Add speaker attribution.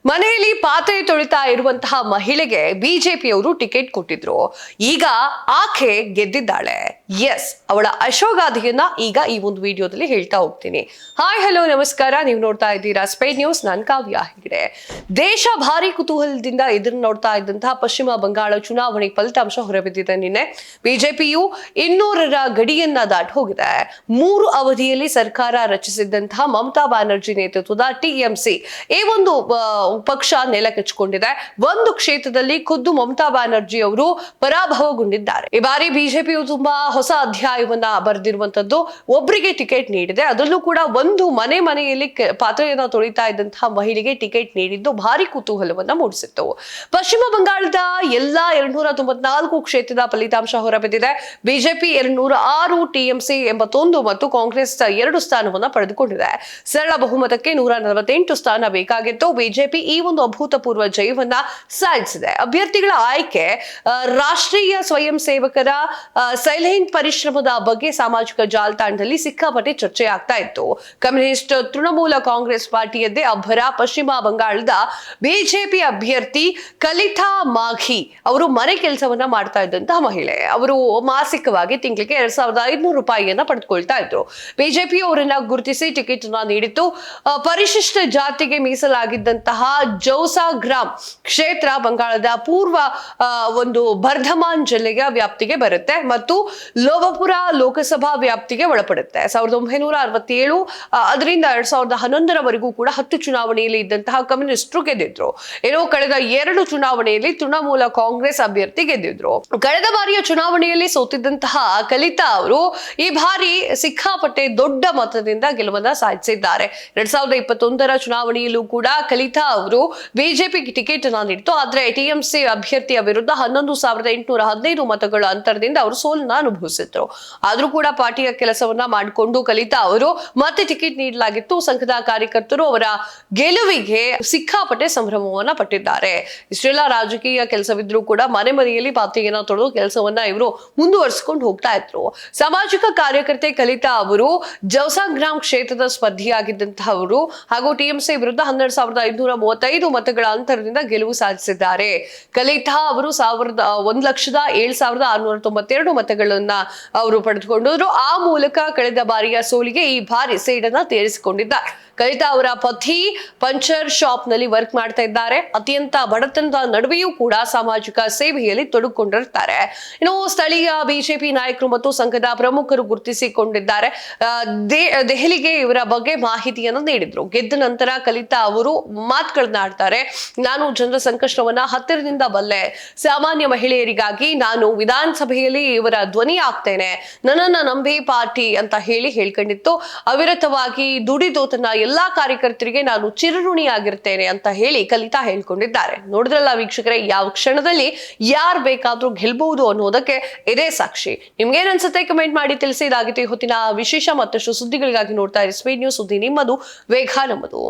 Speaker 1: ಮನೆಯಲ್ಲಿ ಪಾತ್ರೆ ತೊಳಿತಾ ಇರುವಂತಹ ಮಹಿಳೆಗೆ ಬಿಜೆಪಿಯವರು ಟಿಕೆಟ್ ಕೊಟ್ಟಿದ್ರು. ಈಗ ಆಕೆ ಗೆದ್ದಿದ್ದಾಳೆ. ಎಸ್, ಅವಳ ಯಶೋಗಾಥೆಯನ್ನ ಈಗ ಈ ಒಂದು ವಿಡಿಯೋದಲ್ಲಿ ಹೇಳ್ತಾ ಹೋಗ್ತೀನಿ. ಹಾಯ್ ಹಲೋ ನಮಸ್ಕಾರ, ನೀವು ನೋಡ್ತಾ ಇದ್ದೀರಾ ಸ್ಪೇಡ್ ನ್ಯೂಸ್. ನಾನು ಕಾವ್ಯ ಹೆಗ್ಡೆ. ದೇಶ ಭಾರಿ ಕುತೂಹಲದಿಂದ ಎದುರು ನೋಡ್ತಾ ಇದ್ದಂತಹ ಪಶ್ಚಿಮ ಬಂಗಾಳ ಚುನಾವಣೆ ಫಲಿತಾಂಶ ಹೊರಬಿದ್ದಿದೆ. ನಿನ್ನೆ ಬಿಜೆಪಿಯು 200ರ ಗಡಿಯನ್ನ ದಾಟಿ ಹೋಗಿದೆ. 3 ಅವಧಿಯಲ್ಲಿ ಸರ್ಕಾರ ರಚಿಸಿದ್ದಂತಹ ಮಮತಾ ಬ್ಯಾನರ್ಜಿ ನೇತೃತ್ವದ ಟಿಎಂಸಿ ಈ ಒಂದು ಪಕ್ಷ ನೆಲಕಚ್ಚಿಕೊಂಡಿದೆ. ಒಂದು ಕ್ಷೇತ್ರದಲ್ಲಿ ಖುದ್ದು ಮಮತಾ ಬ್ಯಾನರ್ಜಿ ಅವರು ಪರಾಭವಗೊಂಡಿದ್ದಾರೆ. ಈ ಬಾರಿ ಬಿಜೆಪಿಯು ತುಂಬಾ ಹೊಸ ಅಧ್ಯಾಯವನ್ನ ಬರೆದಿರುವಂತದ್ದು. ಒಬ್ಬರಿಗೆ ಟಿಕೆಟ್ ನೀಡಿದೆ, ಅದರಲ್ಲೂ ಕೂಡ ಒಂದು ಮನೆಯಲ್ಲಿ ಪಾತ್ರೆಯನ್ನ ತೊಳಿತಾ ಇದ್ದಂತಹ ಮಹಿಳೆಗೆ ಟಿಕೆಟ್ ನೀಡಿದ್ದು ಭಾರಿ ಕುತೂಹಲವನ್ನ ಮೂಡಿಸಿತ್ತು. ಪಶ್ಚಿಮ ಬಂಗಾಳದ ಎಲ್ಲಾ 294 ಕ್ಷೇತ್ರದ ಫಲಿತಾಂಶ ಹೊರಬಿದ್ದಿದೆ. ಬಿಜೆಪಿ 206, ಟಿಎಂಸಿ 81 ಮತ್ತು ಕಾಂಗ್ರೆಸ್ 2 ಸ್ಥಾನವನ್ನ ಪಡೆದುಕೊಂಡಿದೆ. ಸರಳ ಬಹುಮತಕ್ಕೆ 148 ಸ್ಥಾನ ಬೇಕಾಗಿತ್ತು. ಬಿಜೆಪಿ ಈ ಒಂದು ಅಭೂತಪೂರ್ವ ಜಯವನ್ನ ಸಾಧಿಸಿದೆ. ಅಭ್ಯರ್ಥಿಗಳ ಆಯ್ಕೆ ರಾಷ್ಟ್ರೀಯ ಸ್ವಯಂ ಸೇವಕರ ಸೈಲೆಂಟ್ ಪರಿಶ್ರಮದ ಬಗ್ಗೆ ಸಾಮಾಜಿಕ ಜಾಲತಾಣದಲ್ಲಿ ಸಿಕ್ಕಾಪಟ್ಟೆ ಚರ್ಚೆ ಆಗ್ತಾ ಇತ್ತು. ಕಮ್ಯುನಿಸ್ಟ್, ತೃಣಮೂಲ ಕಾಂಗ್ರೆಸ್ ಪಾರ್ಟಿಯದ್ದೇ ಅಬ್ಬರ ಪಶ್ಚಿಮ ಬಂಗಾಳದ ಬಿಜೆಪಿ ಅಭ್ಯರ್ಥಿ ಕಲಿತಾ ಮಾಘಿ ಅವರು ಮನೆ ಕೆಲಸವನ್ನ ಮಾಡ್ತಾ ಇದ್ದಂತಹ ಮಹಿಳೆ. ಅವರು ಮಾಸಿಕವಾಗಿ ತಿಂಗಳಿಗೆ 2500 ರೂಪಾಯಿಯನ್ನ ಪಡೆದುಕೊಳ್ತಾ ಇದ್ರು. ಬಿಜೆಪಿ ಅವರನ್ನ ಗುರುತಿಸಿ ಟಿಕೆಟ್ ನೀಡಿತ್ತು. ಪರಿಶಿಷ್ಟ ಜಾತಿಗೆ ಮೀಸಲಾಗಿದ್ದಂತಹ ಜೌಸಾಗ್ರಾಮ್ ಕ್ಷೇತ್ರ ಬಂಗಾಳದ ಪೂರ್ವ ಒಂದು ಬರ್ಧಮಾನ್ ಜಿಲ್ಲೆಯ ವ್ಯಾಪ್ತಿಗೆ ಬರುತ್ತೆ ಮತ್ತು ಲೋಬಪುರ ಲೋಕಸಭಾ ವ್ಯಾಪ್ತಿಗೆ ಒಳಪಡುತ್ತೆ. 1967 ಅದರಿಂದ 2011ರವರೆಗೂ ಕೂಡ 10 ಚುನಾವಣೆಯಲ್ಲಿ ಇದ್ದಂತಹ ಕಮ್ಯುನಿಸ್ಟರು ಗೆದ್ದಿದ್ರು. ಏನೋ ಕಳೆದ 2 ಚುನಾವಣೆಯಲ್ಲಿ ತೃಣಮೂಲ ಕಾಂಗ್ರೆಸ್ ಅಭ್ಯರ್ಥಿ ಗೆದ್ದಿದ್ರು. ಕಳೆದ ಬಾರಿಯ ಚುನಾವಣೆಯಲ್ಲಿ ಸೋತಿದ್ದಂತಹ ಕಲಿತಾ ಅವರು ಈ ಬಾರಿ ಸಿಕ್ಕಾಪಟ್ಟೆ ದೊಡ್ಡ ಮತದಿಂದ ಗೆಲುವನ್ನ ಸಾಧಿಸಿದ್ದಾರೆ. 2021ರ ಚುನಾವಣೆಯಲ್ಲೂ ಕೂಡ ಕಲಿತಾ ಅವರು ಬಿಜೆಪಿಗೆ ಟಿಕೆಟ್ ಅನ್ನ ನೀಡಿತು. ಆದ್ರೆ ಟಿಎಂಸಿ ಅಭ್ಯರ್ಥಿಯ ವಿರುದ್ಧ 11,815 ಮತಗಳ ಅಂತರದಿಂದ ಅವರು ಸೋಲನ್ನ ಅನುಭವಿಸಿದ್ರು. ಆದ್ರೂ ಕೂಡ ಪಾರ್ಟಿಯ ಕೆಲಸವನ್ನ ಮಾಡಿಕೊಂಡು ಕಲಿತಾ ಅವರು ಮತ್ತೆ ಟಿಕೆಟ್ ನೀಡಲಾಗಿತ್ತು. ಸಂಘದ ಕಾರ್ಯಕರ್ತರು ಅವರ ಗೆಲುವಿಗೆ ಸಿಕ್ಕಾಪಟ್ಟೆ ಸಂಭ್ರಮವನ್ನ ಪಟ್ಟಿದ್ದಾರೆ. ಇಷ್ಟೆಲ್ಲ ರಾಜಕೀಯ ಕೆಲಸವಿದ್ರೂ ಕೂಡ ಮನೆಯಲ್ಲಿ ಪಾತ್ರೆಯನ್ನ ತೊಳೆದು ಕೆಲಸವನ್ನ ಇವರು ಮುಂದುವರಿಸಿಕೊಂಡು ಹೋಗ್ತಾ ಇದ್ರು. ಸಾಮಾಜಿಕ ಕಾರ್ಯಕರ್ತೆ ಕಲಿತಾ ಅವರು ಜೌಸಾಗ್ರಾಮ್ ಕ್ಷೇತ್ರದ ಸ್ಪರ್ಧಿಯಾಗಿದ್ದಂತಹವರು ಹಾಗೂ ಟಿಎಂಸಿ ವಿರುದ್ಧ 12,535 ಮತಗಳ ಅಂತರದಿಂದ ಗೆಲುವು ಸಾಧಿಸಿದ್ದಾರೆ. ಕಲಿತಾ ಅವರು 1,07,692 ಮತಗಳನ್ನ ಅವರು ಪಡೆದುಕೊಂಡರು. ಆ ಮೂಲಕ ಕಳೆದ ಬಾರಿಯ ಸೋಲಿಗೆ ಈ ಬಾರಿ ಸೇಡನ್ನ ತೀರಿಸಿಕೊಂಡಿದ್ದಾರೆ. ಕಲಿತಾ ಅವರ ಪತಿ ಪಂಚರ್ ಶಾಪ್ ನಲ್ಲಿ ವರ್ಕ್ ಮಾಡ್ತಾ ಇದ್ದಾರೆ. ಅತ್ಯಂತ ಬಡತನದ ನಡುವೆಯೂ ಕೂಡ ಸಾಮಾಜಿಕ ಸೇವೆಯಲ್ಲಿ ತೊಡಗಿಕೊಂಡಿರ್ತಾರೆ. ಇನ್ನು ಸ್ಥಳೀಯ ಬಿಜೆಪಿ ನಾಯಕರು ಮತ್ತು ಸಂಘದ ಪ್ರಮುಖರು ಗುರುತಿಸಿಕೊಂಡಿದ್ದಾರೆ. ದೆಹಲಿಗೆ ಇವರ ಬಗ್ಗೆ ಮಾಹಿತಿಯನ್ನು ನೀಡಿದ್ರು. ಗೆದ್ದ ನಂತರ ಕಲಿತಾ ಅವರು ಮಾತುಗಳನ್ನ ಆಡ್ತಾರೆ. ನಾನು ಜನರ ಸಂಕಷ್ಟವನ್ನ ಹತ್ತಿರದಿಂದ ಬಲ್ಲೆ. ಸಾಮಾನ್ಯ ಮಹಿಳೆಯರಿಗಾಗಿ ನಾನು ವಿಧಾನಸಭೆಯಲ್ಲಿ ಇವರ ಧ್ವನಿ ಆಗ್ತೇನೆ. ನನ್ನನ್ನ ನಂಬಿ ಪಾರ್ಟಿ ಅಂತ ಹೇಳ್ಕೊಂಡಿತ್ತು. ಅವಿರತವಾಗಿ ದುಡಿದು ತನ್ನ ಎಲ್ಲಾ ಕಾರ್ಯಕರ್ತರಿಗೆ ನಾನು ಚಿರಋಣಿಯಾಗಿರ್ತೇನೆ ಅಂತ ಕಲಿತಾ ಹೇಳ್ಕೊಂಡಿದ್ದಾರೆ. ನೋಡಿದ್ರಲ್ಲ ವೀಕ್ಷಕರೇ, ಯಾವ ಕ್ಷಣದಲ್ಲಿ ಯಾರು ಬೇಕಾದ್ರೂ ಗೆಲ್ಬಹುದು ಅನ್ನೋದಕ್ಕೆ ಇದೇ ಸಾಕ್ಷಿ. ನಿಮ್ಗೇನ್ ಅನ್ಸುತ್ತೆ ಕಮೆಂಟ್ ಮಾಡಿ ತಿಳಿಸಿ. ಇದಾಗಿತ್ತು ಹೊತ್ತಿನ ವಿಶೇಷ. ಮತ್ತಷ್ಟು ಸುದ್ದಿಗಳಿಗಾಗಿ ನೋಡ್ತಾ ಇರಿ ಸ್ಪೀಡ್ ನ್ಯೂಸ್. ಸುದ್ದಿ ನಿಮ್ಮದು, ವೇಗ ನಮ್ಮದು.